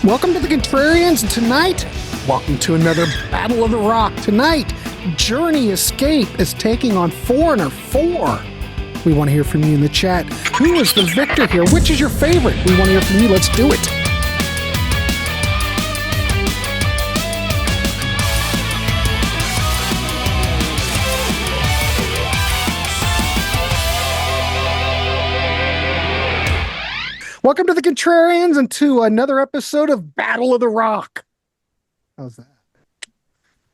Welcome to the Contrarians, and tonight, welcome to another Battle of the Rock. Tonight, Journey Escape is taking on Foreigner 4. We want to hear from you in the chat. Who is the victor here? Which is your favorite? We want to hear from you. Let's do it. Welcome to the Contrarians and to another episode of Battle of the Rock. How's that?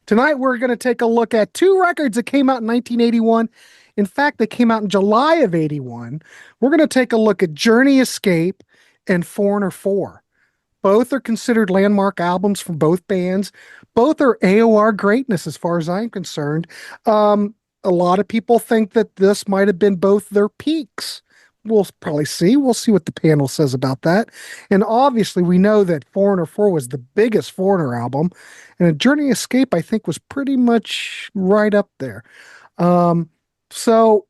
Tonight we're going to take a look at two records that came out in 1981. In fact, they came out in July of 81. We're going to take a look at Journey Escape and Foreigner 4. Both are considered landmark albums from both bands. Both are AOR greatness as far as I'm concerned. A lot of people think that this might have been both their peaks. We'll probably see. We'll see what the panel says about that. And obviously, we know that Foreigner 4 was the biggest Foreigner album. And A Journey Escape, I think, was pretty much right up there. So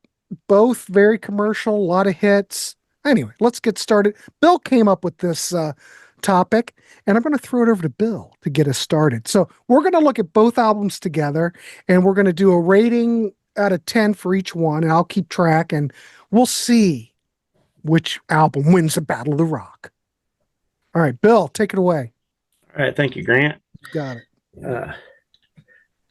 both very commercial, a lot of hits. Anyway, let's get started. Bill came up with this topic, and I'm going to throw it over to Bill to get us started. So we're going to look at both albums together, and we're going to do a rating out of 10 for each one, and I'll keep track, and we'll see which album wins the Battle of the Rock. All right, Bill, take it away. All right, thank you, Grant. Got it.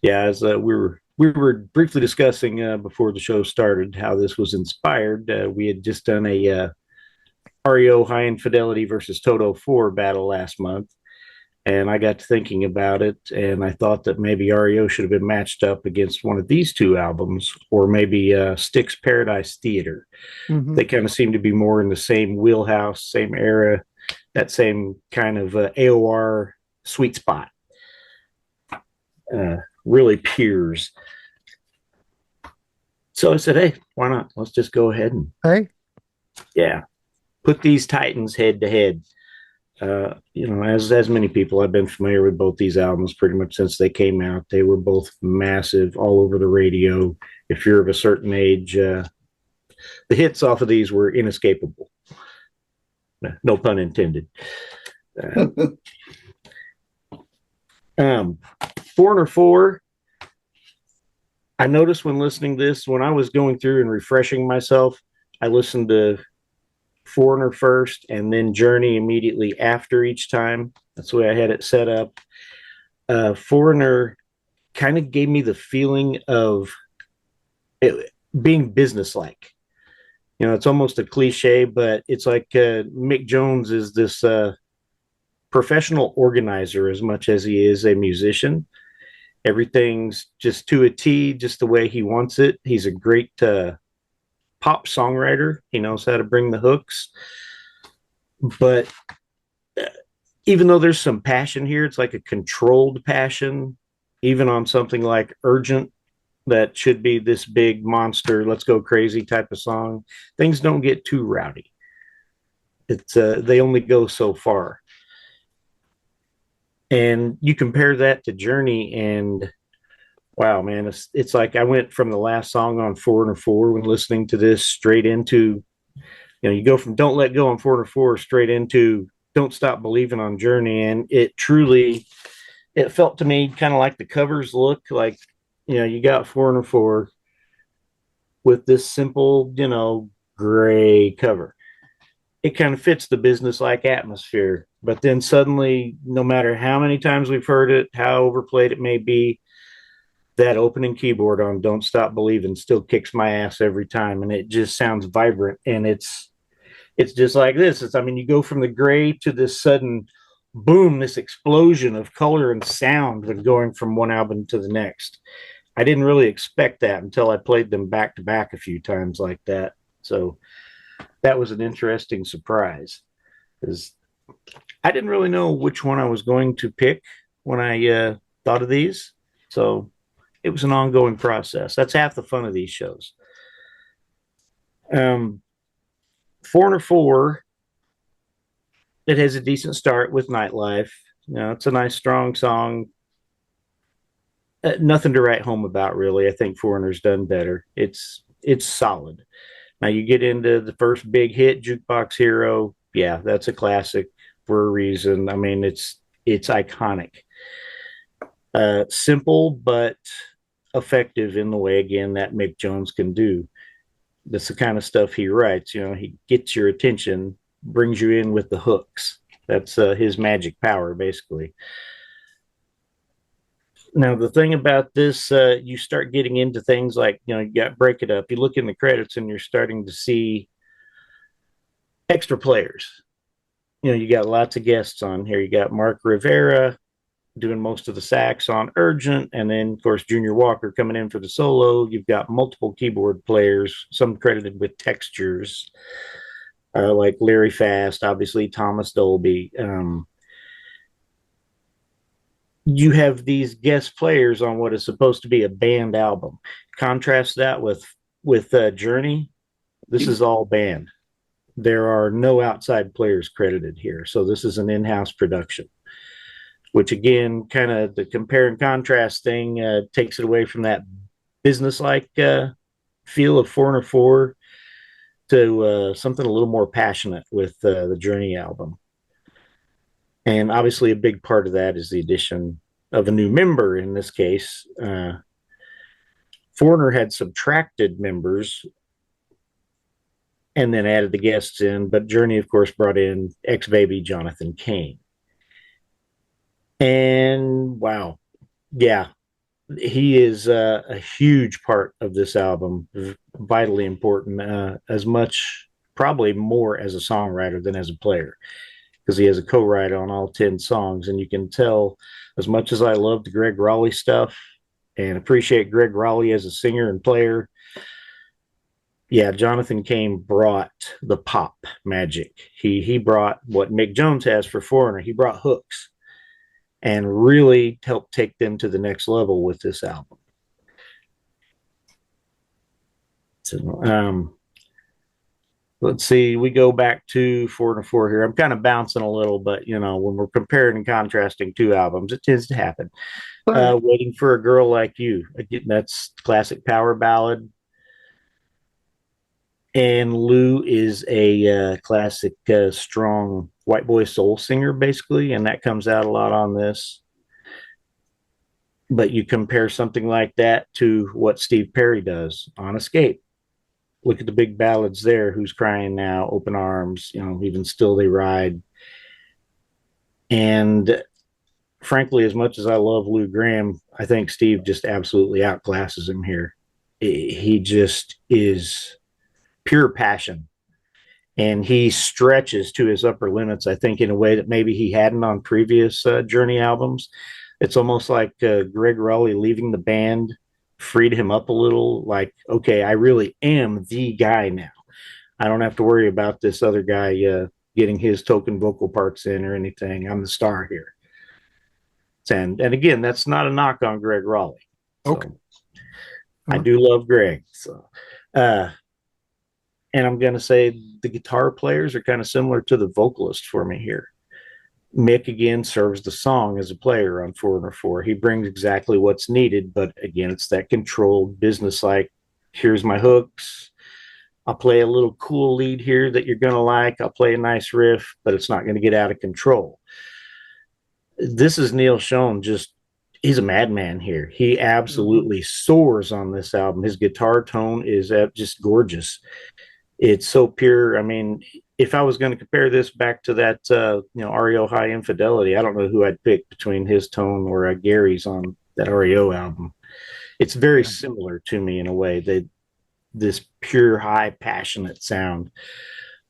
As we were briefly discussing before the show started how this was inspired. We had just done a REO High Infidelity versus Toto 4 battle last month, and I got to thinking about it, and I thought that maybe REO should have been matched up against one of these two albums, or maybe Styx Paradise Theater. Mm-hmm. They kind of seem to be more in the same wheelhouse, same era, that same kind of AOR sweet spot. Really peers. So I said, hey, why not? Let's just go ahead and put these titans head to head. As many people, I've been familiar with both these albums pretty much since they came out. They were both massive, all over the radio. If you're of a certain age, the hits off of these were inescapable. No pun intended. Foreigner 4, I noticed when listening to this, when I was going through and refreshing myself, I listened to Foreigner first and then Journey immediately after each time. That's the way I had it set up. Foreigner kind of gave me the feeling of it being businesslike. You know, it's almost a cliche, but it's like Mick Jones is this professional organizer as much as he is a musician. Everything's just to a T, just the way he wants it. He's a great pop songwriter. He knows how to bring the hooks. But even though there's some passion here, it's like a controlled passion, even on something like Urgent, that should be this big monster, let's go crazy type of song. Things don't get too rowdy. It's they only go so far. And you compare that to Journey, and wow, man, it's like I went from the last song on Foreigner 4 when listening to this straight into, you go from Don't Let Go on Foreigner 4 straight into Don't Stop Believing on Journey. And it felt to me kind of like the covers look like, you got Foreigner 4 with this simple, gray cover. It kind of fits the business-like atmosphere. But then suddenly, no matter how many times we've heard it, how overplayed it may be, that opening keyboard on Don't Stop Believing still kicks my ass every time. And it just sounds vibrant. And it's just like this. You go from the gray to this sudden boom, this explosion of color and sound when going from one album to the next. I didn't really expect that until I played them back to back a few times like that. So that was an interesting surprise, because I didn't really know which one I was going to pick when I thought of these. So it was an ongoing process. That's half the fun of these shows. Foreigner 4, it has a decent start with Nightlife. It's a nice, strong song. Nothing to write home about, really. I think Foreigner's done better. It's solid. Now you get into the first big hit, Jukebox Hero. Yeah, that's a classic. for a reason. I mean, it's iconic. Simple but effective in the way, again, that Mick Jones can do. That's the kind of stuff he writes. He gets your attention, brings you in with the hooks. That's his magic power, basically. Now, the thing about this, you start getting into things like, you got Break It Up. You look in the credits and you're starting to see extra players. You got lots of guests on here. You got Mark Rivera doing most of the sax on Urgent, and then, of course, Junior Walker coming in for the solo. You've got multiple keyboard players, some credited with textures, like Larry Fast, obviously Thomas Dolby. You have these guest players on what is supposed to be a band album. Contrast that with Journey. This is all band. There are no outside players credited here, so this is an in-house production, which, again, kind of the compare and contrast thing takes it away from that business-like feel of Foreigner 4 to something a little more passionate with the Journey album. And obviously a big part of that is the addition of a new member. In this case, Foreigner had subtracted members and then added the guests in, but Journey, of course, brought in ex-Baby Jonathan Cain. And wow, yeah, he is a huge part of this album, vitally important, as much, probably more as a songwriter than as a player, because he has a co-write on all 10 songs. And you can tell, as much as I love the Greg Raleigh stuff and appreciate Greg Raleigh as a singer and player, yeah, Jonathan Cain brought the pop magic. He brought what Mick Jones has for Foreigner. He brought hooks and really helped take them to the next level with this album. So, let's see, we go back to Foreigner 4 here. I'm kind of bouncing a little, but when we're comparing and contrasting two albums, it tends to happen. Waiting for a Girl Like You, again, that's classic power ballad. And Lou is a classic strong white boy soul singer, basically, and that comes out a lot on this. But you compare something like that to what Steve Perry does on Escape. Look at the big ballads there. Who's Crying Now, Open Arms, Even Still They Ride. And frankly, as much as I love Lou Gramm, I think Steve just absolutely outclasses him here. He just is pure passion, and he stretches to his upper limits, I think, in a way that maybe he hadn't on previous Journey albums. It's almost like Greg Raleigh leaving the band freed him up a little, like, okay, I really am the guy now. I don't have to worry about this other guy getting his token vocal parts in or anything. I'm the star here. And again, that's not a knock on Greg Raleigh. So, okay. I do love Greg. So and I'm going to say the guitar players are kind of similar to the vocalist for me here. Mick, again, serves the song as a player on Foreigner 4. He brings exactly what's needed, but again, it's that controlled, business-like, here's my hooks. I'll play a little cool lead here that you're going to like. I'll play a nice riff, but it's not going to get out of control. This is Neil Schon. He's a madman here. He absolutely soars on this album. His guitar tone is just gorgeous. It's so pure. I mean, if I was going to compare this back to that, REO High Infidelity, I don't know who I'd pick between his tone or Gary's on that REO album. It's very similar to me in a way. This pure, high, passionate sound.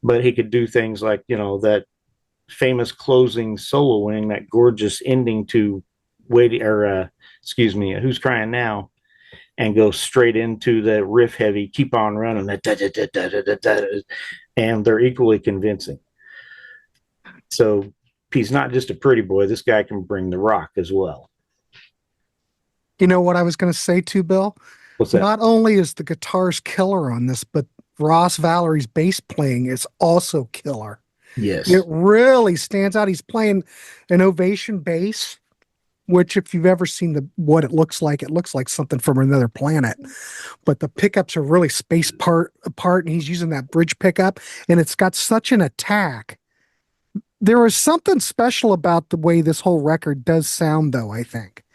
But he could do things like, that famous closing soloing, that gorgeous ending to Who's Crying Now, and go straight into the riff heavy, keep on running, and they're equally convincing. So he's not just a pretty boy. This guy can bring the rock as well. You know what I was going to say too, Bill? What's that? Not only is the guitars killer on this, but Ross Valerie's bass playing is also killer. Yes. It really stands out. He's playing an Ovation bass, which if you've ever seen what it looks like something from another planet. But the pickups are really spaced apart, and he's using that bridge pickup, and it's got such an attack There is something special about the way this whole record does sound, though, I think.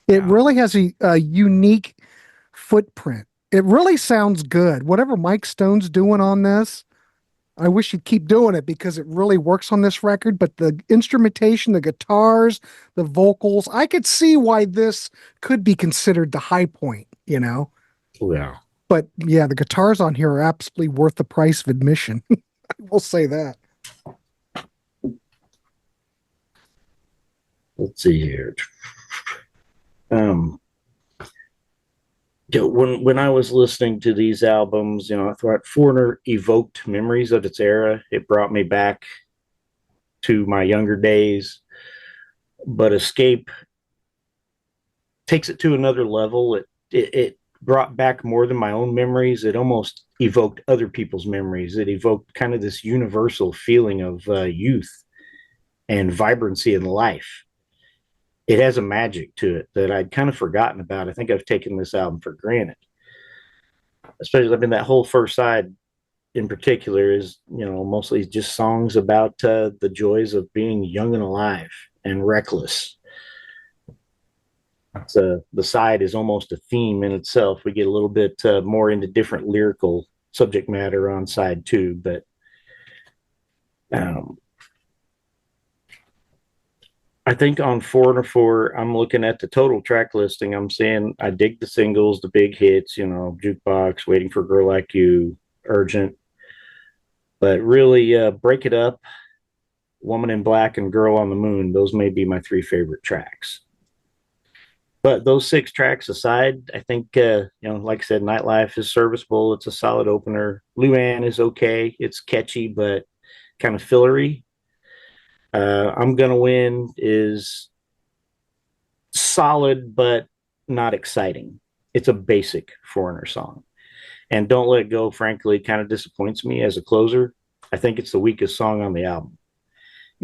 It Yeah. really has a unique footprint. It really sounds good. Whatever Mike Stone's doing on this, I wish he'd keep doing it because it really works on this record. But the instrumentation, the guitars, the vocals, I could see why this could be considered the high point, you know? Yeah. But yeah, the guitars on here are absolutely worth the price of admission. I will say that. Let's see here. Um, when I was listening to these albums, I thought Foreigner evoked memories of its era. It brought me back to my younger days, but Escape takes it to another level. It brought back more than my own memories. It almost evoked other people's memories. It evoked kind of this universal feeling of youth and vibrancy in life. It has a magic to it that I'd kind of forgotten about. I think I've taken this album for granted. Especially, I mean, that whole first side in particular is, mostly just songs about the joys of being young and alive and reckless. So the side is almost a theme in itself. We get a little bit more into different lyrical subject matter on side two, but I think on 404, I'm looking at the total track listing. I'm saying I dig the singles, the big hits, Jukebox, Waiting for a Girl Like You, Urgent. But really, Break It Up, Woman in Black, and Girl on the Moon. Those may be my three favorite tracks. But those 6 tracks aside, I think, like I said, Nightlife is serviceable. It's a solid opener. Luann is okay. It's catchy, but kind of fillery. I'm Gonna Win is solid, but not exciting. It's a basic Foreigner song. And Don't Let It Go, frankly, kind of disappoints me as a closer. I think it's the weakest song on the album.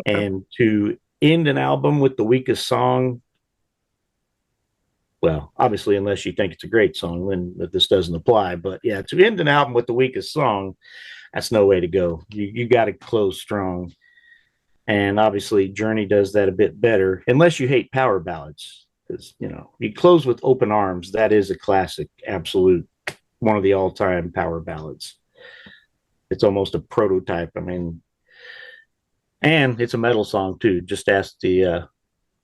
And to end an album with the weakest song, well, obviously, unless you think it's a great song, then this doesn't apply. But yeah, to end an album with the weakest song, that's no way to go. You got to close strong. And obviously, Journey does that a bit better, unless you hate power ballads. Because, you close with Open Arms. That is a classic, absolute, one of the all time power ballads. It's almost a prototype. I mean, and it's a metal song, too. Just ask the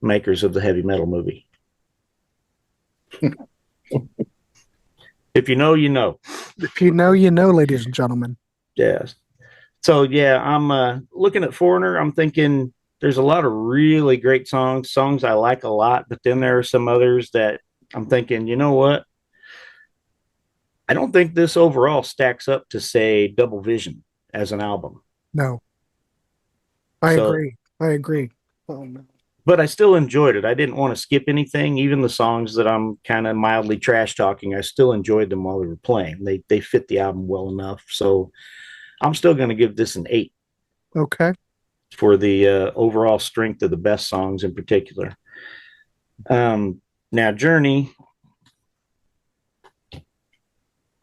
makers of the heavy metal movie. If you know, you know. If you know, you know, ladies and gentlemen. Yes. So yeah, I'm looking at Foreigner. I'm thinking there's a lot of really great songs I like a lot, but then there are some others that I'm thinking, you know what? I don't think this overall stacks up to, say, Double Vision as an album. No, I agree. I agree. Oh, no. But I still enjoyed it. I didn't want to skip anything, even the songs that I'm kind of mildly trash talking. I still enjoyed them while they were playing. They fit the album well enough. So I'm still going to give this an 8. Okay. For the overall strength of the best songs in particular. Now, Journey.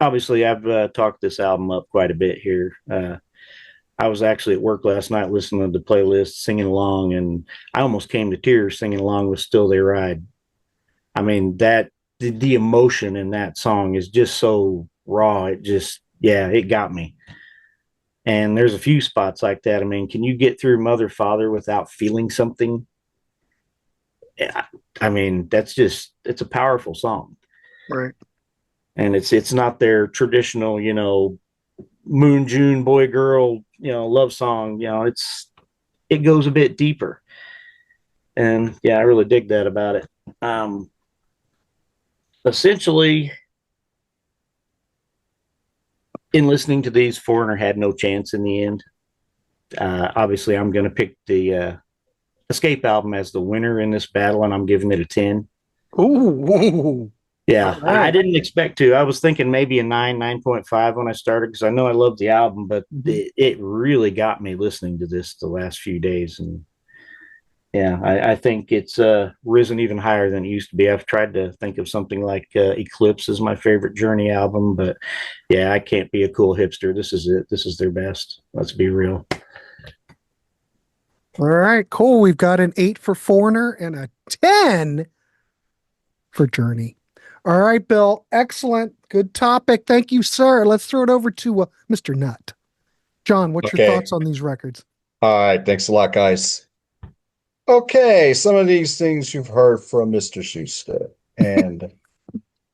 Obviously, I've talked this album up quite a bit here. I was actually at work last night listening to the playlist, singing along, and I almost came to tears singing along with Still They Ride. I mean, the emotion in that song is just so raw. It got me. And there's a few spots like that. I mean, can you get through Mother, Father without feeling something? I mean, it's a powerful song. Right. And it's not their traditional, Moon, June, boy, girl, love song. It goes a bit deeper. And yeah, I really dig that about it. Essentially, in listening to these, Foreigner had no chance in the end. Obviously, I'm going to pick the Escape album as the winner in this battle, and I'm giving it a 10. Ooh. Yeah, Right. I didn't expect to. I was thinking maybe a 9.5 when I started because I know I love the album, but it really got me listening to this the last few days. And yeah, I think it's risen even higher than it used to be. I've tried to think of something like Eclipse as my favorite Journey album, but yeah, I can't be a cool hipster. This is it. This is their best. Let's be real. All right, cool. We've got an 8 for Foreigner and a 10 for Journey. All right, Bill. Excellent. Good topic. Thank you, sir. Let's throw it over to Mr. Nutt. John, what's your Okay. thoughts on these records? All right. Thanks a lot, guys. Okay. Some of these things you've heard from Mr. Schuster. And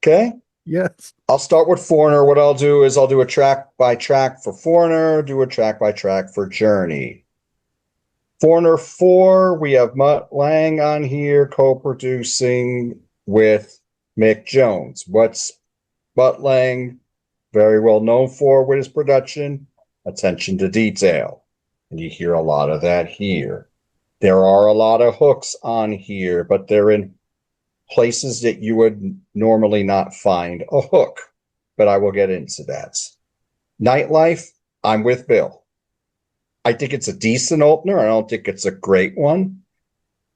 okay. Yes. I'll start with Foreigner. What I'll do is I'll do a track by track for Foreigner, do a track by track for Journey. Foreigner 4, we have Mutt Lang on here co-producing with Mick Jones. What's Mutt Lang very well known for with his production? Attention to detail. And you hear a lot of that here. There are a lot of hooks on here, but they're in places that you would normally not find a hook. But I will get into that. Nightlife, I'm with Bill. I think it's a decent opener. I don't think it's a great one.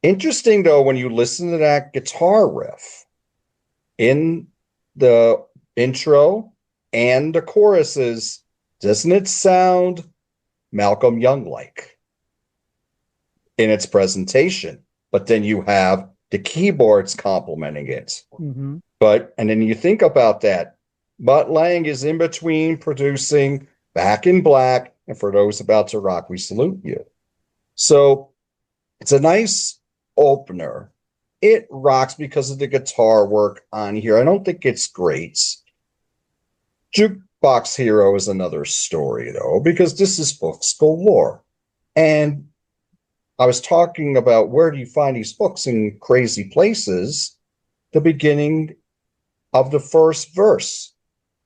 Interesting, though, when you listen to that guitar riff in the intro and the choruses, doesn't it sound Malcolm Young-like in its presentation? But then you have the keyboards complementing it. Mm-hmm. And then you think about that. Mutt Lang is in between producing Back in Black, and For Those About to Rock, we salute you. So it's a nice opener. It rocks because of the guitar work on here. I don't think it's great. Jukebox Hero is another story, though, because this is books galore. And I was talking about where do you find these books in crazy places. The beginning of the first verse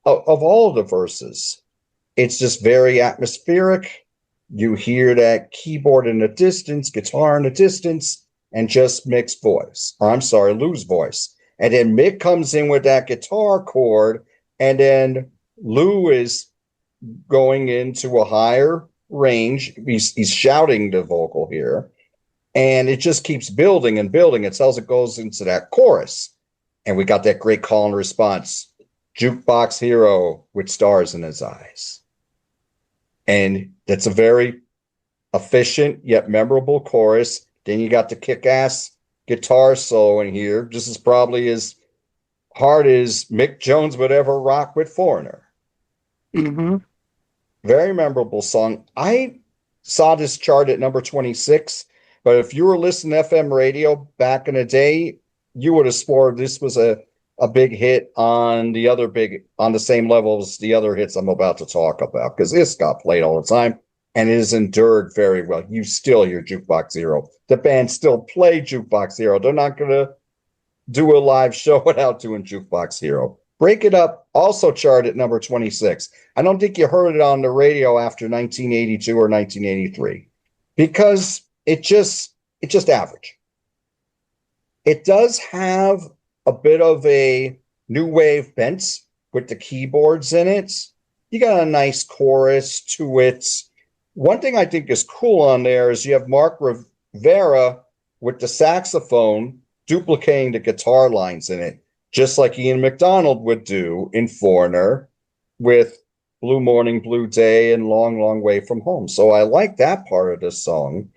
of all of the verses. It's just very atmospheric. You hear that keyboard in the distance, guitar in the distance, and just Mick's voice. Or I'm sorry, Lou's voice. And then Mick comes in with that guitar chord, and then Lou is going into a higher range. He's shouting the vocal here. And it just keeps building and building until it goes into that chorus. And we got that great call and response. Jukebox Hero with stars in his eyes. And that's a very efficient yet memorable chorus. Then you got the kick-ass guitar solo in here, just as probably as hard as Mick Jones would ever rock with Foreigner. Mm-hmm. Very memorable song. I saw this chart at number 26, but if you were listening to FM radio back in the day, you would have swore this was a big hit on the same level as the other hits I'm about to talk about, because this got played all the time and it has endured very well. You still hear Jukebox Hero. The band still play Jukebox Hero. They're not going to do a live show without doing Jukebox Hero. Break It Up also charted at number 26. I don't think you heard it on the radio after 1982 or 1983 because it's just average. It does have a bit of a new wave bent with the keyboards in it. You got a nice chorus to it. One thing I think is cool on there is you have Mark Rivera with the saxophone duplicating the guitar lines in it, just like Ian MacDonald would do in Foreigner with Blue Morning, Blue Day, and Long, Long Way from Home. So I like that part of the song.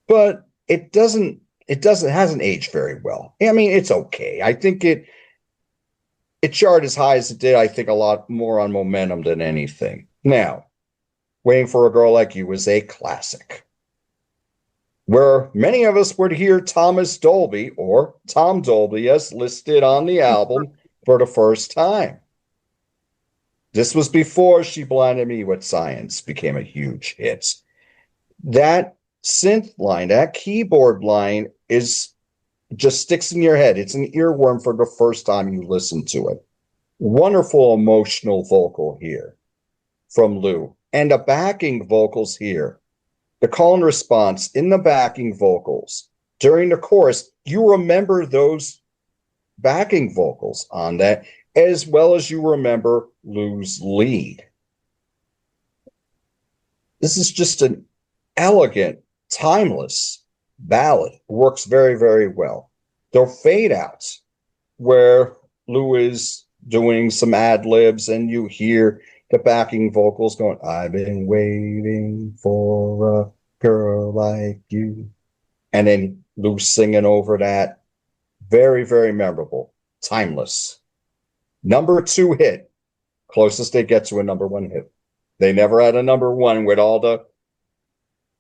But it hasn't aged very well. I mean, it's okay. I think it charted as high as it did, I think a lot more on momentum than anything. Now, Waiting for a Girl Like You is a classic, where many of us would hear Thomas Dolby, or Tom Dolby, as listed on the album for the first time. This was before She Blinded Me with Science became a huge hit. That synth line, that keyboard line just sticks in your head. It's an earworm for the first time you listen to it. Wonderful emotional vocal here from Lou. And the backing vocals here. The call and response in the backing vocals during the chorus. You remember those backing vocals on that, as well as you remember Lou's lead. This is just an elegant, timeless ballad. Works very, very well. There are fade outs where Lou is doing some ad libs and you hear the backing vocals going, I've been waiting for a girl like you. And then Lou singing over that. Very, very memorable. Timeless. Number 2 hit. Closest they get to a number 1 hit. They never had a number 1 with all the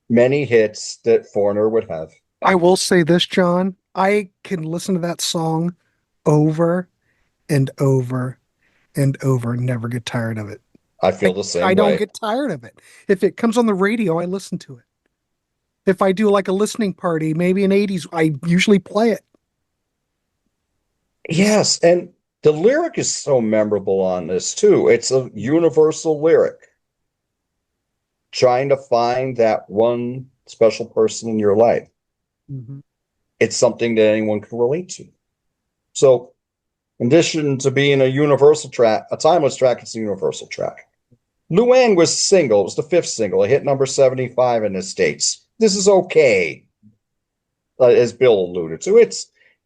many hits that Foreigner would have. I will say this, John. I can listen to that song over and over and over and never get tired of it. I feel the same way. I don't get tired of it. If it comes on the radio, I listen to it. If I do like a listening party, maybe in 80s, I usually play it. Yes, and the lyric is so memorable on this too. It's a universal lyric. Trying to find that one special person in your life. Mm-hmm. It's something that anyone can relate to. So, in addition to being a universal track, a timeless track, it's a universal track. Luann was single. It was the 5th single. It hit number 75 in the States. This is okay. As Bill alluded to.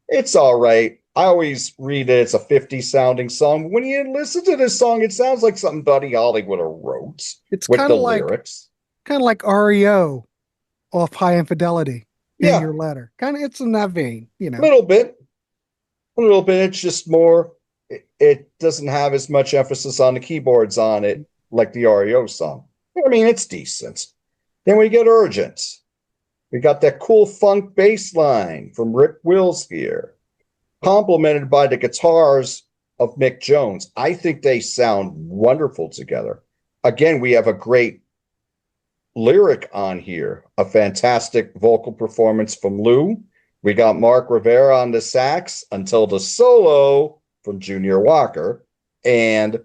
It's all right. I always read it. It's a 50s sounding song. When you listen to this song, it sounds like something Buddy Holly would have wrote. It's with kind the of like lyrics. Kind of like REO off High Infidelity. Yeah. In Your Letter. Kind of, it's in that vein, you know. A little bit. It's just more, it doesn't have as much emphasis on the keyboards on it like the REO song. I mean, it's decent. Then we get Urgent. We got that cool funk bass line from Rick Wills here, complemented by the guitars of Mick Jones. I think they sound wonderful together. Again, we have a great lyric on here, a fantastic vocal performance from Lou. We got Mark Rivera on the sax until the solo from Junior Walker, and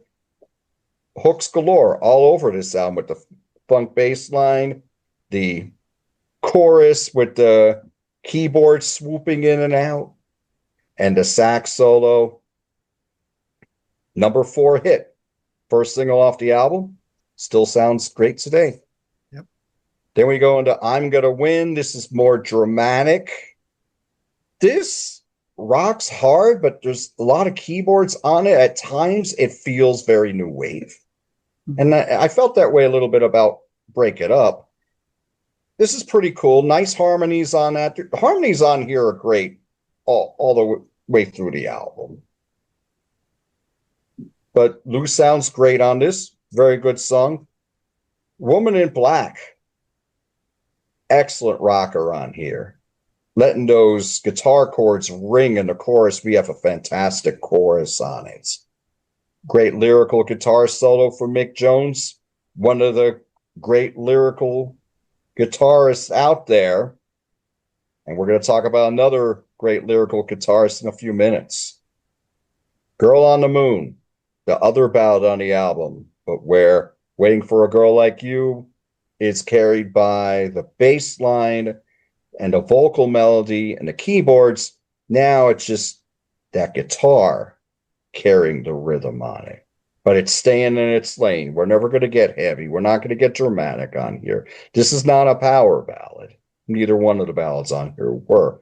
hooks galore all over this album with the funk bass line, the chorus with the keyboard swooping in and out, and the sax solo. Number 4 hit. First single off the album. Still sounds great today. Yep. Then we go into I'm Gonna Win. This is more dramatic. This rocks hard, but there's a lot of keyboards on it. At times, it feels very new wave. And I felt that way a little bit about Break It Up. This is pretty cool. Nice harmonies on that. The harmonies on here are great all the way through the album. But Lou sounds great on this. Very good song. Woman in Black. Excellent rocker on here. Letting those guitar chords ring in the chorus. We have a fantastic chorus on it. Great lyrical guitar solo for Mick Jones. One of the great lyrical guitarists out there. And we're going to talk about another great lyrical guitarist in a few minutes. Girl on the Moon, the other ballad on the album, but where Waiting for a Girl Like You is carried by the bass line and a vocal melody and the keyboards. Now it's just that guitar carrying the rhythm on it. But it's staying in its lane. We're never going to get heavy. We're not going to get dramatic on here. This is not a power ballad. Neither one of the ballads on here were.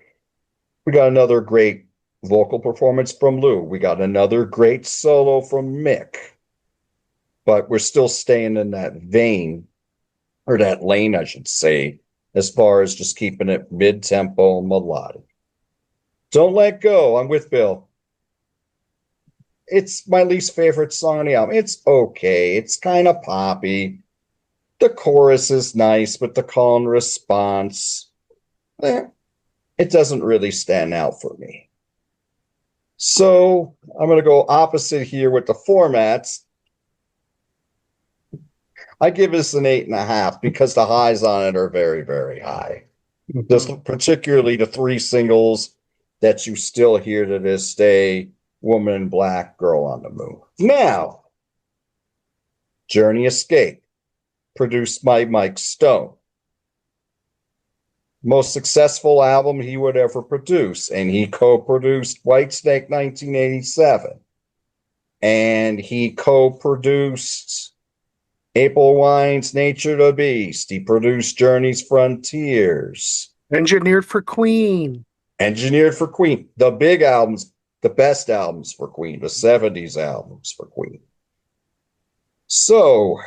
We got another great vocal performance from Lou. We got another great solo from Mick. But we're still staying in that vein, or that lane, I should say, as far as just keeping it mid-tempo melodic. Don't Let Go. I'm with Bill. It's my least favorite song on the album. It's okay. It's kind of poppy. The chorus is nice, but the call and response, it doesn't really stand out for me. So I'm going to go opposite here with the formats. I give this an 8.5 because the highs on it are very, very high. Just particularly the 3 singles that you still hear to this day: Woman in Black, Girl on the Moon. Now, Journey Escape, produced by Mike Stone. Most successful album he would ever produce, and he co-produced Whitesnake 1987. And he co-produced April Wine's Nature the Beast. He produced Journey's Frontiers. Engineered for Queen. The big albums, the best albums for Queen, the 70s albums for Queen. So,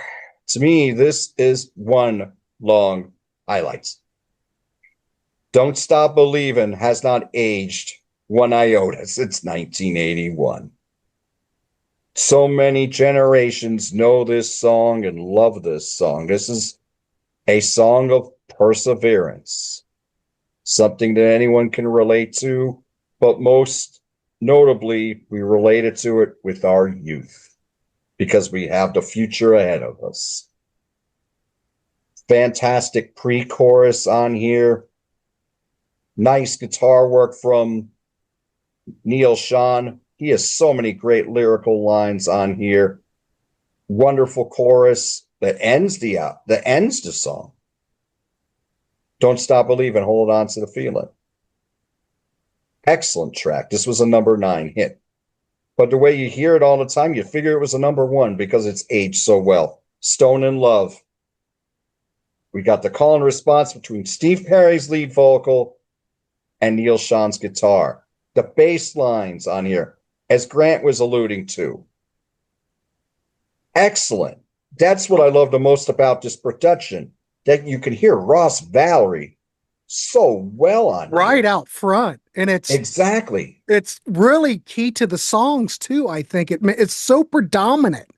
to me, this is one long highlights. Don't Stop Believin' has not aged one iota since 1981. So many generations know this song and love this song. This is a song of perseverance, something that anyone can relate to, but most notably, we related to it with our youth because we have the future ahead of us. Fantastic pre-chorus on here. Nice guitar work from Neil Schon. He has so many great lyrical lines on here. Wonderful chorus that ends the song. Don't Stop Believin', Hold On to the Feeling. Excellent track. This was a number 9 hit. But the way you hear it all the time, you figure it was a number 1 because it's aged so well. Stone in Love. We got the call and response between Steve Perry's lead vocal and Neil Schon's guitar. The bass lines on here, as Grant was alluding to. Excellent. That's what I love the most about this production, that you can hear Ross Valerie so well on Right here. out front. And Exactly. It's really key to the songs too. I think it's so predominant,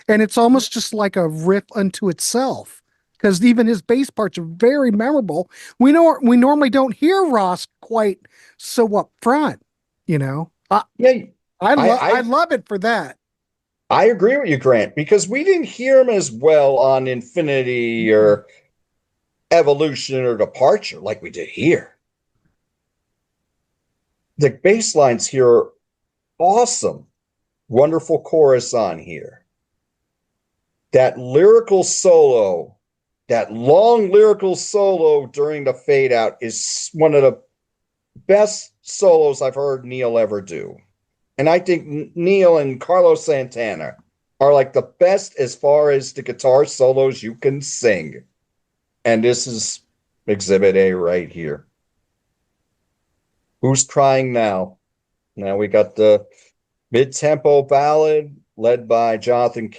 and it's almost just like a riff unto itself. Because even his bass parts are very memorable. We normally don't hear Ross quite so up front. You know, I love it for that. I agree with you, Grant, because we didn't hear him as well on Infinity or Evolution or Departure like we did here. The bass lines here are awesome. Wonderful chorus on here. That lyrical solo, that long lyrical solo during the fade out is one of the best solos I've heard Neil ever do. And I think Neil and Carlos Santana are like the best as far as the guitar solos you can sing. And this is Exhibit A right here. Who's Crying Now? Now we got the mid-tempo ballad led by Jonathan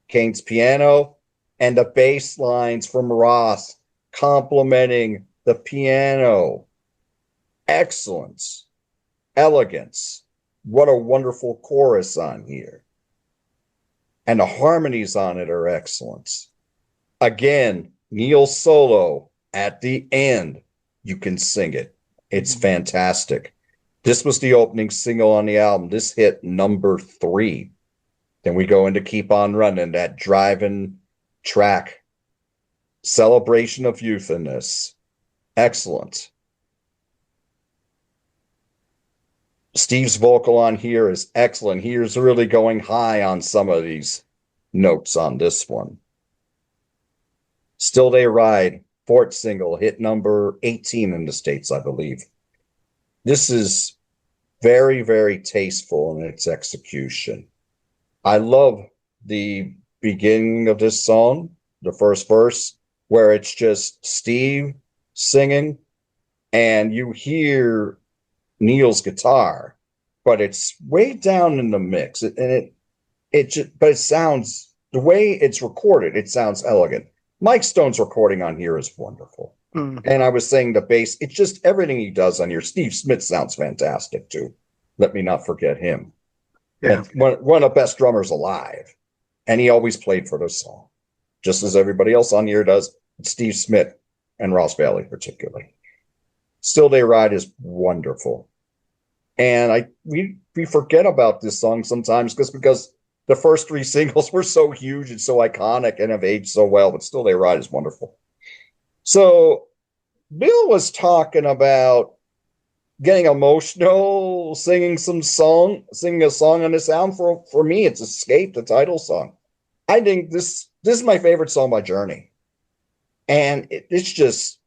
Kane's piano and the bass lines from Ross complementing the piano. Excellence. Elegance. What a wonderful chorus on here. And the harmonies on it are excellent. Again, Neil's solo at the end. You can sing it. It's fantastic. This was the opening single on the album. This hit number 3. Then we go into Keep On Running, that driving track. Celebration of youth in this. Excellent. Steve's vocal on here is excellent. He is really going high on some of these notes on this one. Still They Ride, 4th single, hit number 18 in the States, I believe. This is very, very tasteful in its execution. I love the beginning of this song, the first verse, where it's just Steve singing, and you hear Neil's guitar, but it's way down in the mix, but it sounds, the way it's recorded, it sounds elegant. Mike Stone's recording on here is wonderful. And I was saying the bass, it's just everything he does on here. Steve Smith sounds fantastic too. Let me not forget him. Yeah. One of the best drummers alive. And he always played for the song, just as everybody else on here does. Steve Smith and Ross Valley particularly. Still They Ride is wonderful. And we forget about this song sometimes because the first 3 singles were so huge and so iconic and have aged so well, but Still They Ride is wonderful. So Bill was talking about getting emotional, singing a song on this album. For me, it's Escape, the title song. I think this is my favorite song by Journey. And it's just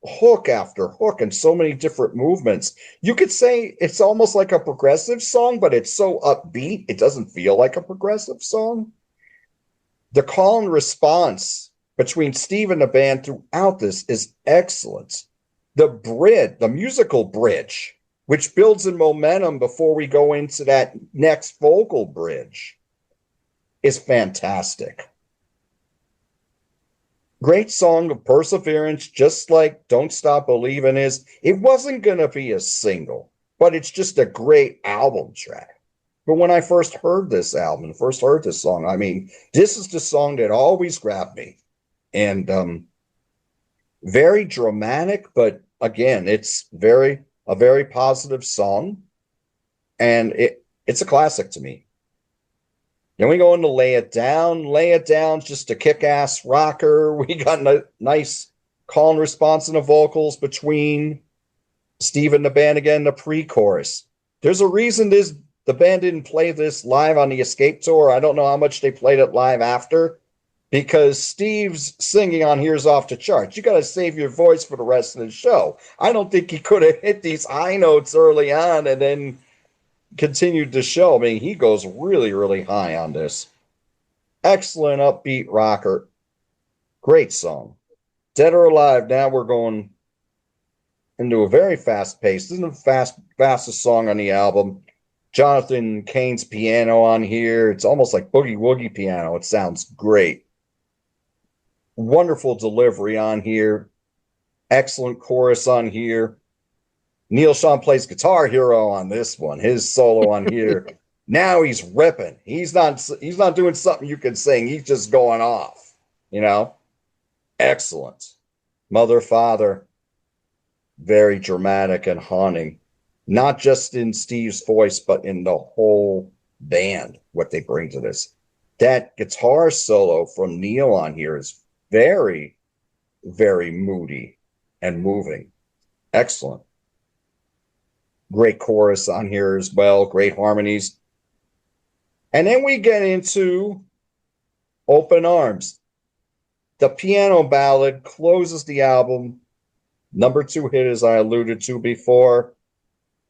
hook after hook and so many different movements. You could say it's almost like a progressive song, but it's so upbeat, it doesn't feel like a progressive song. The call and response between Steve and the band throughout this is excellent. The bridge, the musical bridge, which builds in momentum before we go into that next vocal bridge, is fantastic. Great song of perseverance, just like Don't Stop Believin' is. It wasn't going to be a single, but it's just a great album track. But when I first heard this album, first heard this song, I mean, this is the song that always grabbed me. And very dramatic, but again, it's a very positive song. And it's a classic to me. Then we go into Lay It Down. Lay It Down's just a kick-ass rocker. We got a nice call and response in the vocals between Steve and the band again, the pre-chorus. There's a reason the band didn't play this live on the Escape tour. I don't know how much they played it live after, because Steve's singing on here's off the charts. You got to save your voice for the rest of the show. I don't think he could have hit these high notes early on and then continued the show. I mean, he goes really, really high on this. Excellent upbeat rocker. Great song. Dead or Alive, now we're going into a very fast pace. This is the fastest song on the album. Jonathan Cain's piano on here. It's almost like boogie woogie piano. It sounds great. Wonderful delivery on here. Excellent chorus on here. Neil Sean plays Guitar Hero on this one. His solo on here. Now he's ripping. He's not doing something you can sing. He's just going off. You know? Excellent. Mother, Father. Very dramatic and haunting. Not just in Steve's voice, but in the whole band, what they bring to this. That guitar solo from Neil on here is very, very moody and moving. Excellent. Great chorus on here as well. Great harmonies. And then we get into Open Arms. The piano ballad closes the album. Number 2 hit, as I alluded to before.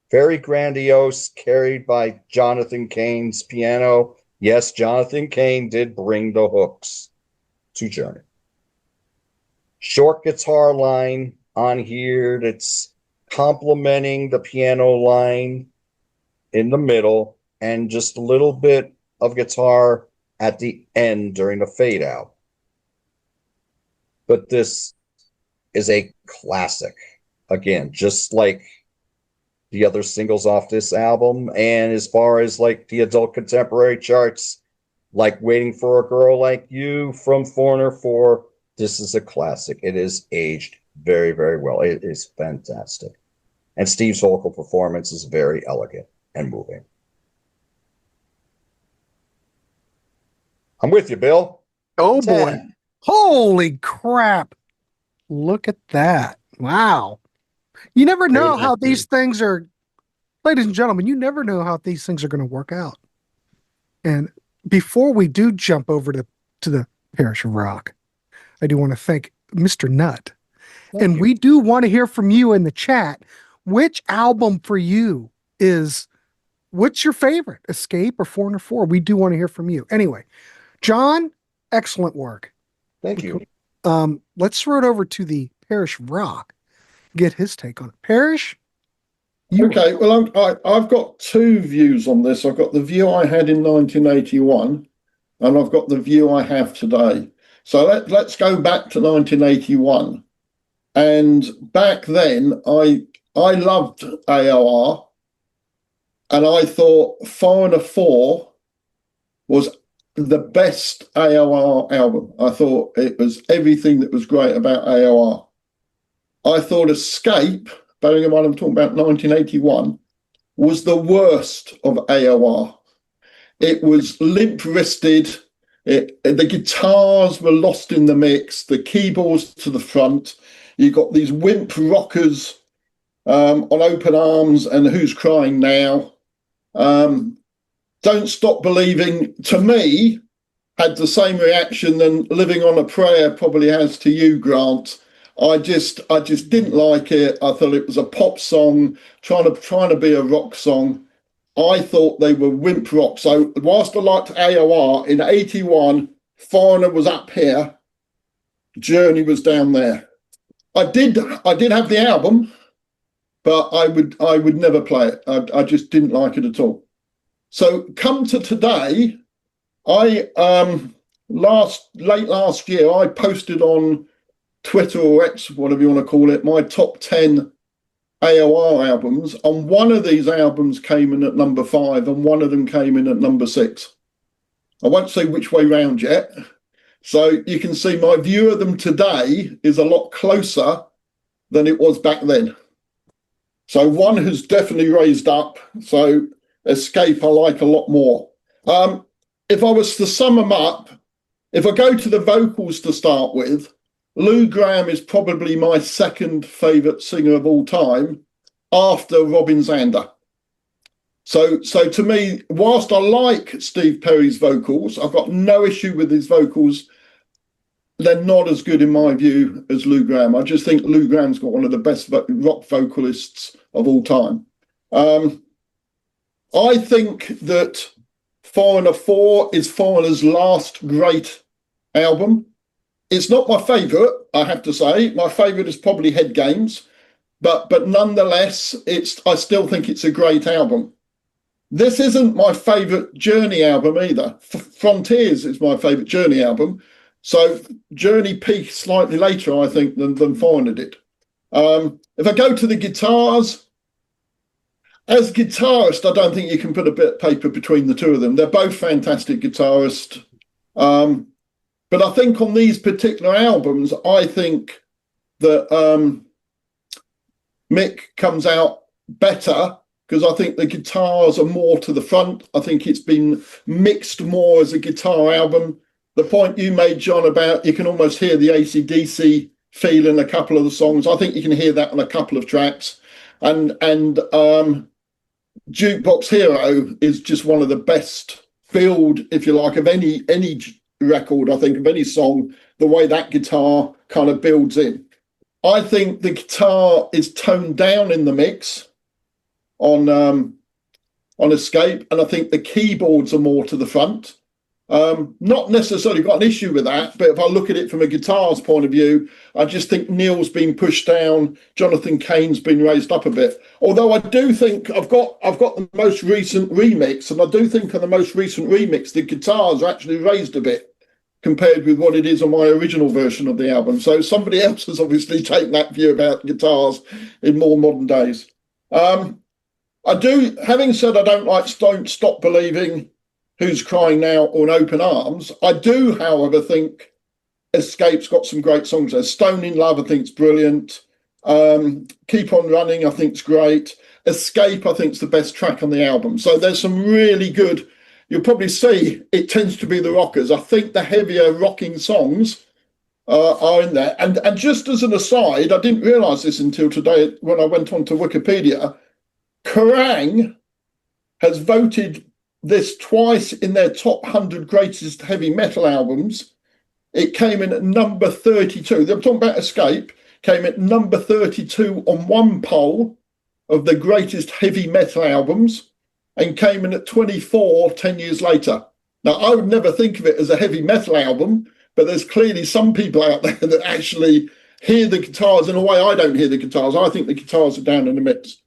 Very grandiose, carried by Jonathan Cain's piano. Yes, Jonathan Cain did bring the hooks to Journey. Short guitar line on here that's complementing the piano line in the middle, and just a little bit of guitar at the end during the fade out. But this is a classic. Again, just like the other singles off this album, and as far as like the adult contemporary charts, like Waiting for a Girl Like You from Foreigner 4, this is a classic. It is aged very, very well. It is fantastic. And Steve's vocal performance is very elegant and moving. I'm with you, Bill. Oh, 10. boy. Holy crap. Look at that. Wow. You never know how these things are, ladies and gentlemen, you never know how these things are going to work out. And before we do jump over to the Parish of Rock, I do want to thank Mr. Nutt. And we do want to hear from you in the chat. Which album for you what's your favorite? Escape or Foreigner 4? We do want to hear from you. Anyway, John, excellent work. Thank you. Let's throw it over to the Parish of Rock. Get his take on it. Parish? Okay, well, I've got two views on this. I've got the view I had in 1981, and I've got the view I have today. So let's go back to 1981. And back then, I loved AOR, and I thought Foreigner 4 was the best AOR album. I thought it was everything that was great about AOR. I thought Escape, bearing in mind I'm talking about 1981, was the worst of AOR. It was limp-wristed. The guitars were lost in the mix. The keyboards to the front. You got these wimp rockers on Open Arms and Who's Crying Now. Don't Stop Believing, to me, had the same reaction than Living on a Prayer probably has to you, Grant. I just didn't like it. I thought it was a pop song trying to be a rock song. I thought they were wimp rock. So whilst I liked AOR, in 81, Foreigner was up here, Journey was down there. I did have the album, but I would never play it. I just didn't like it at all. So come to today, I late last year, I posted on Twitter or X, whatever you want to call it, my top 10 AOR albums, and one of these albums came in at number 5 and one of them came in at number 6. I won't say which way round yet. So you can see my view of them today is a lot closer than it was back then. So one has definitely raised up. So Escape I like a lot more. If I was to sum them up, if I go to the vocals to start with, Lou Gramm is probably my second favourite singer of all time after Robin Zander. So to me, whilst I like Steve Perry's vocals, I've got no issue with his vocals, they're not as good in my view as Lou Gramm. I just think Lou Gramm's got one of the best rock vocalists of all time. I think that Foreigner 4 is Foreigner's last great album. It's not my favourite, I have to say. My favourite is probably Head Games, but nonetheless, I still think it's a great album. This isn't my favourite Journey album either. Frontiers is my favourite Journey album. So Journey peaked slightly later, I think, than Foreigner did. If I go to the guitars, as a guitarist, I don't think you can put a bit of paper between the two of them. They're both fantastic guitarists. But I think on these particular albums, I think that Mick comes out better because I think the guitars are more to the front. I think it's been mixed more as a guitar album. The point you made, John, about you can almost hear the AC/DC feel in a couple of the songs. I think you can hear that on a couple of tracks. And Jukebox Hero is just one of the best build, if you like, of any record, I think, of any song, the way that guitar kind of builds in. I think the guitar is toned down in the mix on Escape, and I think the keyboards are more to the front. Not necessarily got an issue with that, but if I look at it from a guitar's point of view, I just think Neil's been pushed down, Jonathan Cain's been raised up a bit. Although I do think I've got the most recent remix, and I do think on the most recent remix the guitars are actually raised a bit compared with what it is on my original version of the album. So somebody else has obviously taken that view about guitars in more modern days. I do, having said I don't Stop Believing, Who's Crying Now, or Open Arms, I do, however, think Escape's got some great songs there. Stone in Love, I think, is brilliant. Keep On Running, I think, is great. Escape, I think, is the best track on the album. So there's some really good, you'll probably see it tends to be the rockers. I think the heavier rocking songs are in there. And just as an aside, I didn't realise this until today when I went on to Wikipedia, Kerrang has voted this twice in their top 100 greatest heavy metal albums. It came in at number 32. I'm talking about Escape. Came at number 32 on one poll of the greatest heavy metal albums and came in at 24 10 years later. Now, I would never think of it as a heavy metal album, but there's clearly some people out there that actually hear the guitars in a way I don't hear the guitars. I think the guitars are down in the mix.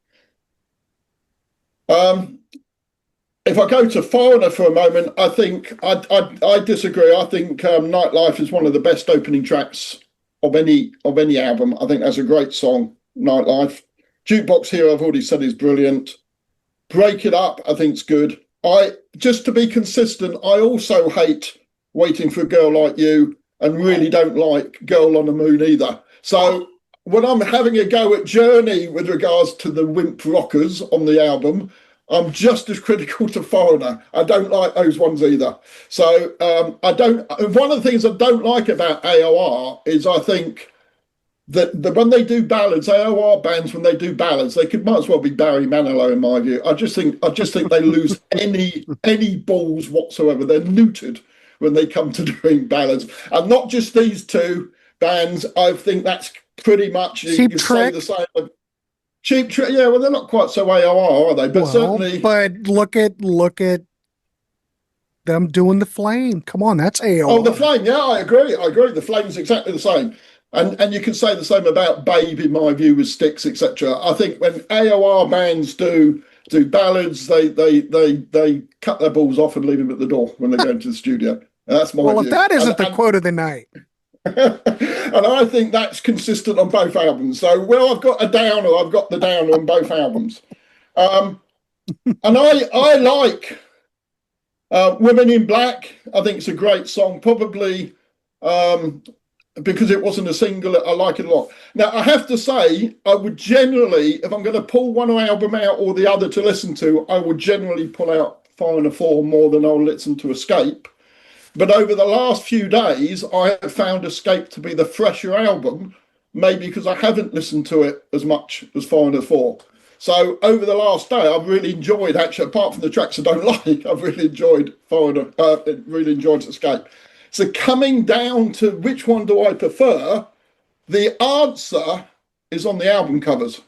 If I go to Foreigner for a moment, I think I disagree. I think Nightlife is one of the best opening tracks of any album. I think that's a great song, Nightlife. Jukebox Hero, I've already said, is brilliant. Break It Up, I think, is good. Just to be consistent, I also hate Waiting for a Girl Like You and really don't like Girl on the Moon either. So when I'm having a go at Journey with regards to the Wimp Rockers on the album, I'm just as critical to Foreigner. I don't like those ones either. So one of the things I don't like about AOR is I think that when they do ballads, AOR bands, when they do ballads, they might as well be Barry Manilow in my view. I just think they lose any balls whatsoever. They're neutered when they come to doing ballads. And not just these two bands, I think that's pretty much you can say the same. Cheap Trick, yeah, well, they're not quite so AOR, are they? But certainly. But look at them doing the Flame. Come on, that's AOR. Oh, the Flame, yeah, I agree. The Flame's exactly the same. And you can say the same about Babe, in my view, with Styx, etc. I think when AOR bands do ballads, they cut their balls off and leave them at the door when they go into the studio. That's my Well, view. if that isn't the And quote of the night. and I think that's consistent on both albums. So where I've got a downer, I've got the downer on both albums. And I like Women in Black. I think it's a great song, probably because it wasn't a single. I like it a lot. Now, I have to say, I would generally, if I'm going to pull one album out or the other to listen to, I would generally pull out Fire and a Four more than I'll listen to Escape. But over the last few days, I have found Escape to be the fresher album, maybe because I haven't listened to it as much as Fire and a Four. So over the last day, I've really enjoyed, actually, apart from the tracks I don't like, I've really enjoyed really enjoyed Escape. So coming down to which one do I prefer, the answer is on the album covers.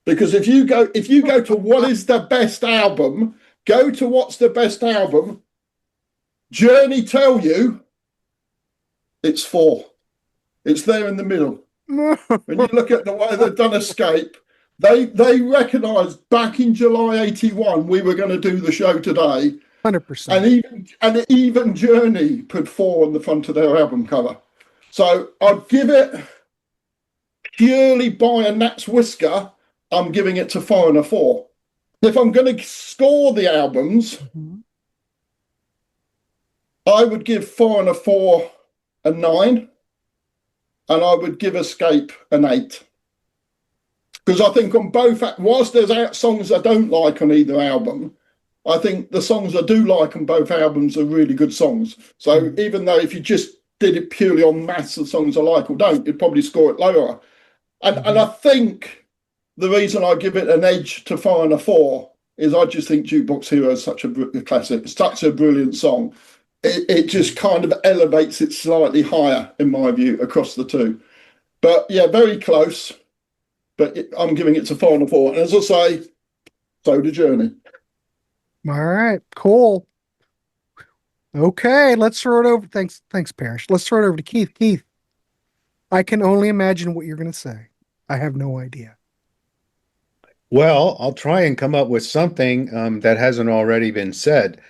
Because if you go to what is the best album, go to what's the best album. Journey tell you it's Four. It's there in the middle. When you look at the way they've done Escape, they recognised back in July 81 we were going to do the show today. 100%. And even Journey put Four on the front of their album cover. So I'd give it purely by a gnat's whisker, I'm giving it to Fire and a Four. If I'm going to score the albums, I would give Fire and a Four a 9, and I would give Escape an 8. Because I think on both, whilst there's songs I don't like on either album, I think the songs I do like on both albums are really good songs. So even though if you just did it purely on maths of songs I like or don't, you'd probably score it lower. And I think the reason I give it an edge to Fire and a Four is I just think Jukebox Hero is such a classic. It's such a brilliant song. It just kind of elevates it slightly higher, in my view, across the two. But yeah, very close. But I'm giving it to Fire and a Four. And as I say, so did Journey. All right, cool. Okay, let's throw it over. Thanks, Parish. Let's throw it over to Keith. Keith, I can only imagine what you're going to say. I have no idea. Well, I'll try and come up with something that hasn't already been said.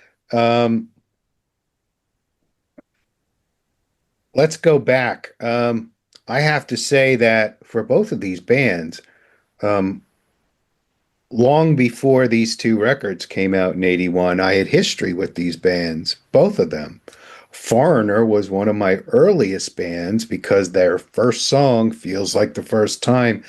Let's go back. I have to say that for both of these bands, long before these two records came out in 81, I had history with these bands, both of them. Foreigner was one of my earliest bands because their first song, Feels Like the First Time,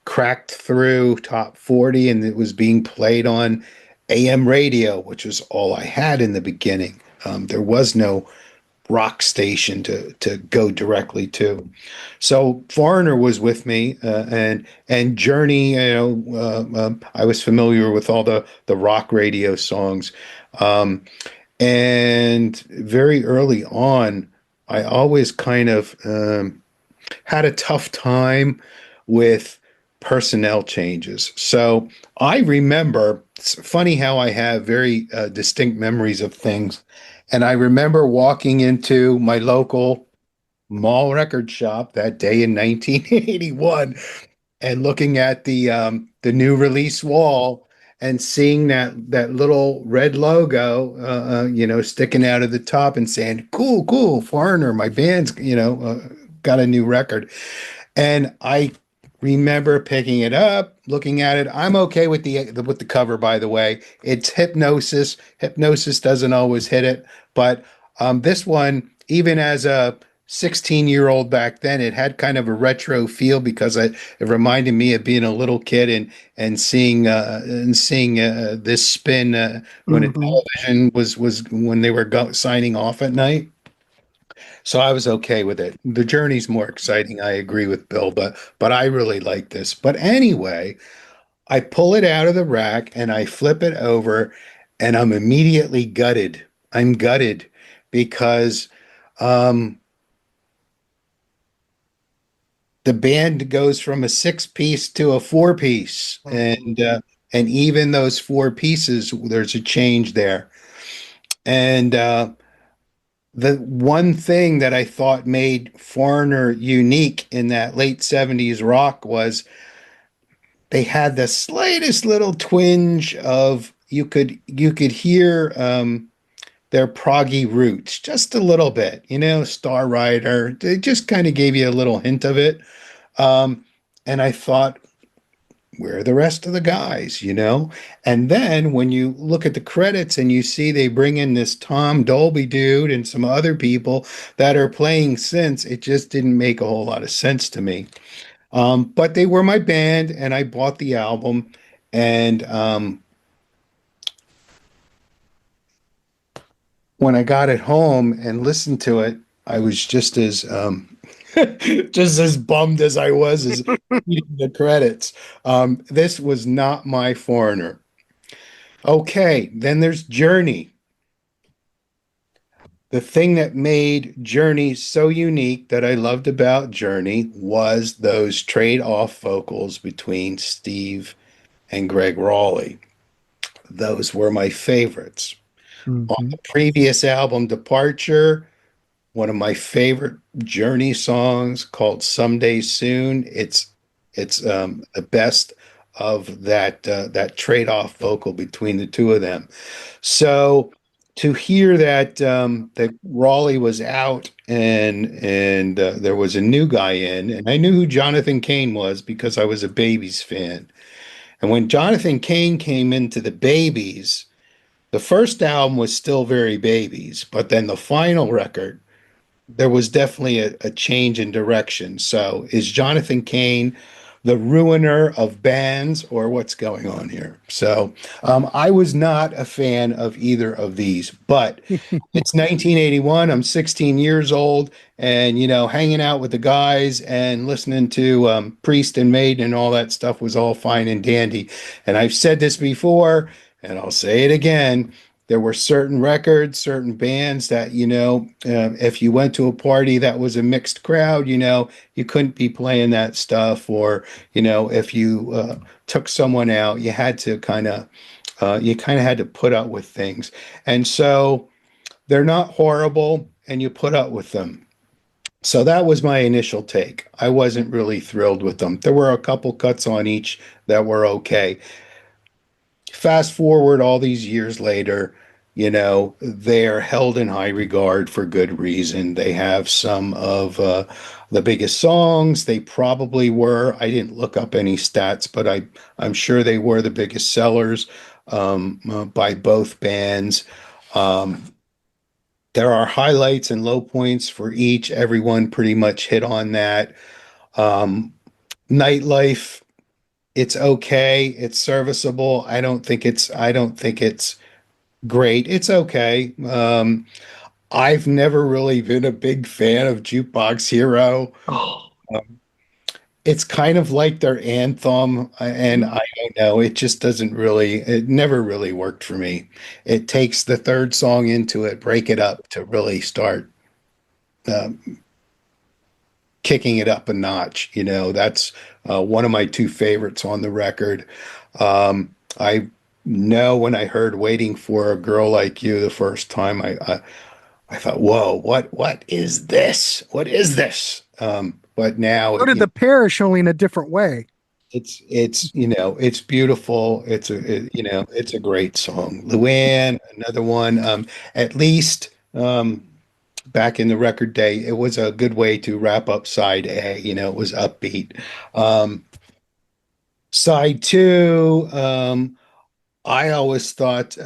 cracked through top 40 and it was being played on AM radio, which was all I had in the beginning. There was no rock station to go directly to. So Foreigner was with me, and Journey, I was familiar with all the rock radio songs. And very early on, I always kind of had a tough time with personnel changes. So I remember, it's funny how I have very distinct memories of things. And I remember walking into my local mall record shop that day in 1981 and looking at the new release wall and seeing that little red logo, sticking out of the top and saying, cool, Foreigner, my band's, got a new record. And I remember picking it up, looking at it. I'm okay with the cover, by the way. It's Hypnosis. Hypnosis doesn't always hit it, but this one, even as a 16-year-old back then, it had kind of a retro feel because it reminded me of being a little kid and seeing this spin when a television was when they were signing off at night. So I was okay with it. The Journey's more exciting. I agree with Bill, but I really like this. But anyway, I pull it out of the rack and I flip it over and I'm immediately gutted. I'm gutted because the band goes from a 6-piece to a 4-piece. And even those 4 pieces, there's a change there. And the one thing that I thought made Foreigner unique in that late 70s rock was they had the slightest little twinge of you could hear their proggy roots just a little bit, Star Rider. They just kind of gave you a little hint of it. And I thought, where are the rest of the guys, And then when you look at the credits and you see they bring in this Tom Dolby dude and some other people that are playing synths, it just didn't make a whole lot of sense to me. But they were my band, and I bought the album, and when I got it home and listened to it, I was just as just as bummed as I was as reading the credits. This was not my Foreigner. Okay, then there's Journey. The thing that made Journey so unique that I loved about Journey was those trade-off vocals between Steve and Greg Raleigh. Those were my favorites. Mhm. On the previous album, Departure, one of my favorite Journey songs called Someday Soon. It's the best of that trade-off vocal between the two of them. So to hear that Raleigh was out and there was a new guy in, and I knew who Jonathan Cain was because I was a Babies fan. And when Jonathan Cain came into the Babies, the first album was still very Babies, but then the final record, there was definitely a change in direction. So is Jonathan Cain the ruiner of bands, or what's going on here? So I was not a fan of either of these, but it's 1981. I'm 16 years old, and hanging out with the guys and listening to Priest and Maiden and all that stuff was all fine and dandy. And I've said this before, and I'll say it again. There were certain records, certain bands that, if you went to a party that was a mixed crowd, you couldn't be playing that stuff. Or, if you took someone out, you had to you kind of had to put up with things. And so they're not horrible, and you put up with them. So that was my initial take. I wasn't really thrilled with them. There were a couple cuts on each that were okay. Fast forward all these years later, they're held in high regard for good reason. They have some of the biggest songs. They probably were. I didn't look up any stats, but I'm sure they were the biggest sellers by both bands. There are highlights and low points for each. Everyone pretty much hit on that. Nightlife, it's okay. It's serviceable. I don't think it's great. It's okay. I've never really been a big fan of Jukebox Hero. Oh, It's kind of like their anthem, and I don't know. It never really worked for me. It takes the third song into it, break it up to really start um, kicking it up a notch. That's one of my two favorites on the record. I know when I heard "Waiting for a Girl Like You" the first time, I thought, "Whoa, what is this? What is this?" But now so did the Parish, only in a different way. it's beautiful. It's a great song. Luann, another one. At least back in the record day, it was a good way to wrap up side A. It was upbeat. Side two, I always thought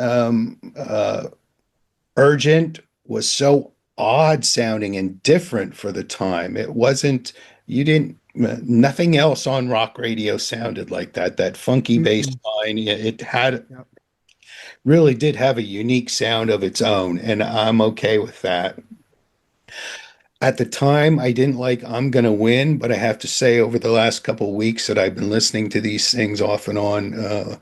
Urgent was so odd sounding and different for the time. It wasn't, you didn't, nothing else on rock radio sounded like that. That funky bass Mm-mm. line, it had Yep. really did have a unique sound of its own, and I'm okay with that. At the time, I didn't like I'm Gonna Win, but I have to say, over the last couple of weeks that I've been listening to these things off and on,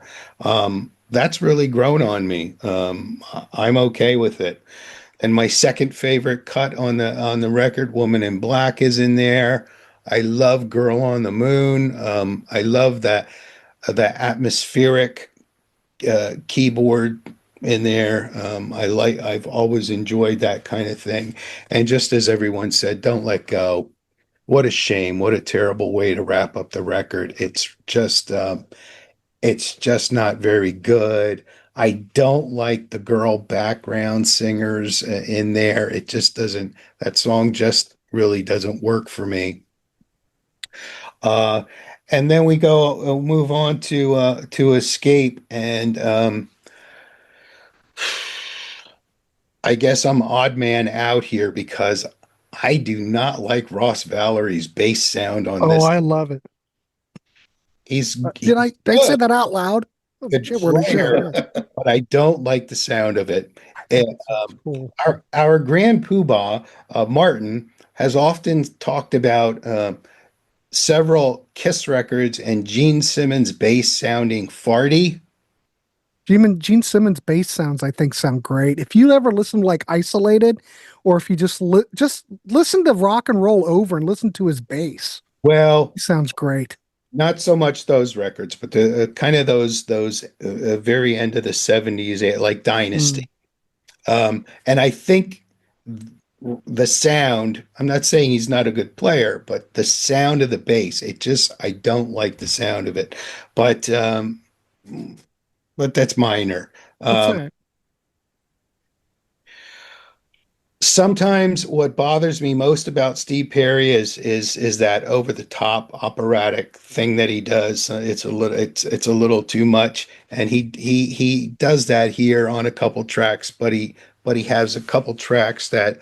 that's really grown on me. I'm okay with it. And my second favorite cut on the record, Woman in Black, is in there. I love Girl on the Moon. I love that atmospheric keyboard in there. I've always enjoyed that kind of thing. And just as everyone said, Don't Let Go. What a shame. What a terrible way to wrap up the record. It's just not very good. I don't like the girl background singers in there. It just doesn't, that song just really doesn't work for me. Uh, and then we go move on to Escape, and I guess I'm odd man out here because I do not like Ross Valerie's bass sound on Oh, this. I love it. He's Did I say good, that out loud? Oh, good shit, where did show? player, but I don't like the sound of it. I And, think it sounds cool. our grand poobah, Martin, has often talked about several Kiss records and Gene Simmons bass sounding farty. Gene Simmons bass sounds, I think, sound great. If you ever listen like isolated, or if you just listen to rock and roll over and listen to his bass, Well, he sounds great. not so much those records, but the kind of those very end of the 70s, like Mm. Dynasty. And I think the sound, I'm not saying he's not a good player, but the sound of the bass, I don't like the sound of it. But that's minor. That's Um, it. Sometimes what bothers me most about Steve Perry is that over the top operatic thing that he does. It's a little too much, and he does that here on a couple tracks, but he has a couple tracks that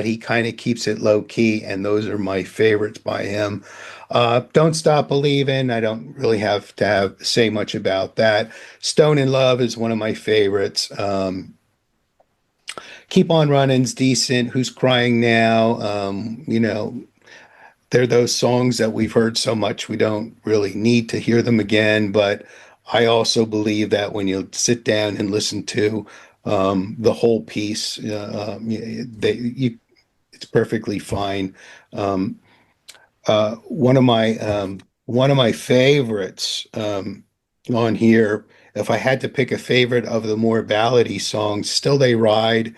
he kind of keeps it low key, and those are my favorites by him. Don't Stop Believing. I don't really have to say much about that. Stone in Love is one of my favorites. Keep on Running's decent. Who's Crying Now? They're those songs that we've heard so much we don't really need to hear them again. But I also believe that when you sit down and listen to the whole piece, it's perfectly fine. Um, one of my favorites on here, if I had to pick a favorite of the more ballady songs, Still They Ride.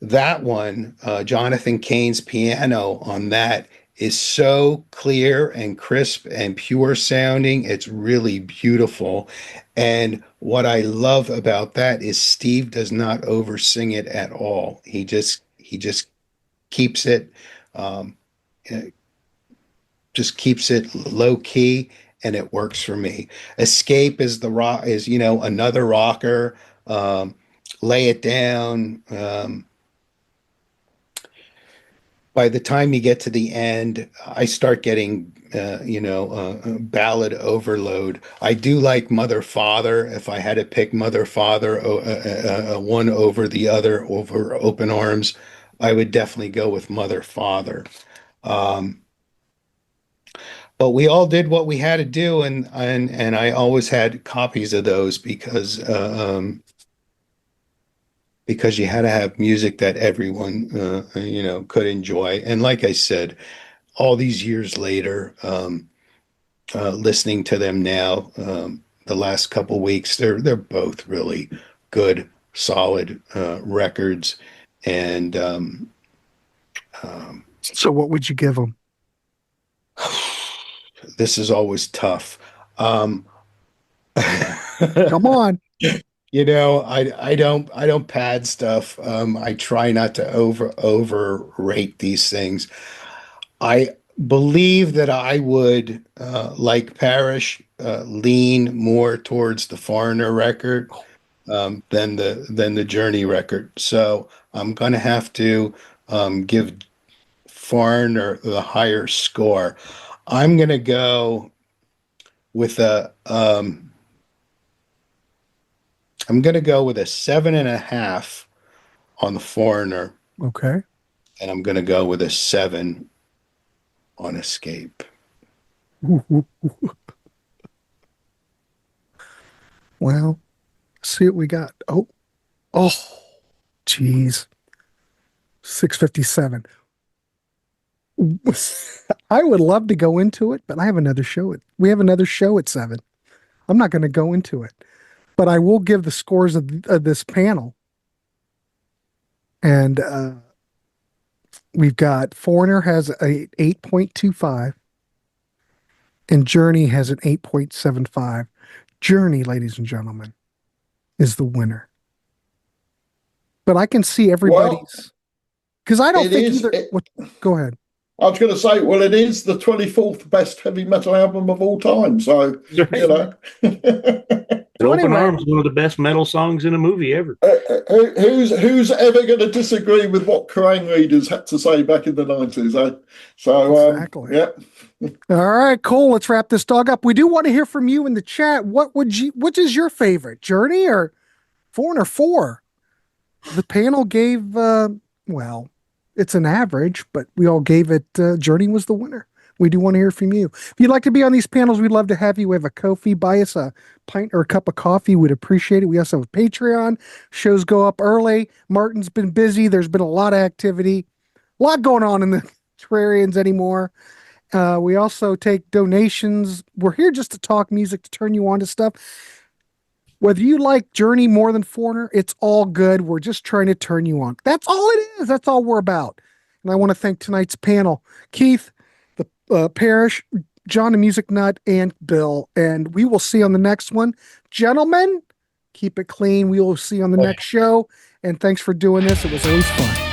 That one, Jonathan Cain's piano on that is so clear and crisp and pure sounding. It's really beautiful. And what I love about that is Steve does not oversing it at all. He just keeps it um, eh, just keeps it low key, and it works for me. Escape is the rock is another rocker. Lay It Down. By the time you get to the end, I start getting, ballad overload. I do like Mother Father. If I had to pick Mother Father, one over the other, over Open Arms, I would definitely go with Mother Father. Um, but we all did what we had to do, and I always had copies of those because you had to have music that everyone could enjoy. And like I said, all these years later, listening to them now, the last couple weeks, they're both really good, solid records. And So, what would you give him? this is always tough. Um, Come on. I don't pad stuff. I try not to overrate these things. I believe that I would, like Parish, lean more towards the Foreigner record than the Journey record. So I'm going to have to give Foreigner the higher score. I'm going to go with a I'm going to go with a 7.5 on the Foreigner, Okay. and I'm going to go with a 7 on Escape. Well, see what we got. Oh, geez. 657. I would love to go into it, but I have another show. We have another show at 7. I'm not going to go into it, but I will give the scores of this panel. And we've got Foreigner has a 8.25 and Journey has an 8.75. Journey, ladies and gentlemen, is the winner. But I can see everybody's, because I don't think either. Go ahead. I was going to say, well, it is the 24th best heavy metal album of all time. So, you know. Open Arms, one of the best metal songs in a movie ever. Who's ever going to disagree with what Kerrang readers had to say back in the 90s? Eh? So, exactly. Yeah. All right, cool. Let's wrap this dog up. We do want to hear from you in the chat. Which is your favorite, Journey or Foreigner 4? The panel gave, well, it's an average, but we all gave it, Journey was the winner. We do want to hear from you. If you'd like to be on these panels, we'd love to have you. We have a Ko-fi. Buy us a pint or a cup of coffee. We'd appreciate it. We also have a Patreon. Shows go up early. Martin's been busy. There's been a lot of activity. A lot going on in the Contrarians anymore. We also take donations. We're here just to talk music, to turn you on to stuff. Whether you like Journey more than Foreigner, it's all good. We're just trying to turn you on. That's all it is. That's all we're about. And I want to thank tonight's panel, Keith, the Parish, John the Music Nut, and Bill. And we will see you on the next one. Gentlemen, keep it clean. We will see you on the next show. And thanks for doing this. It was always fun.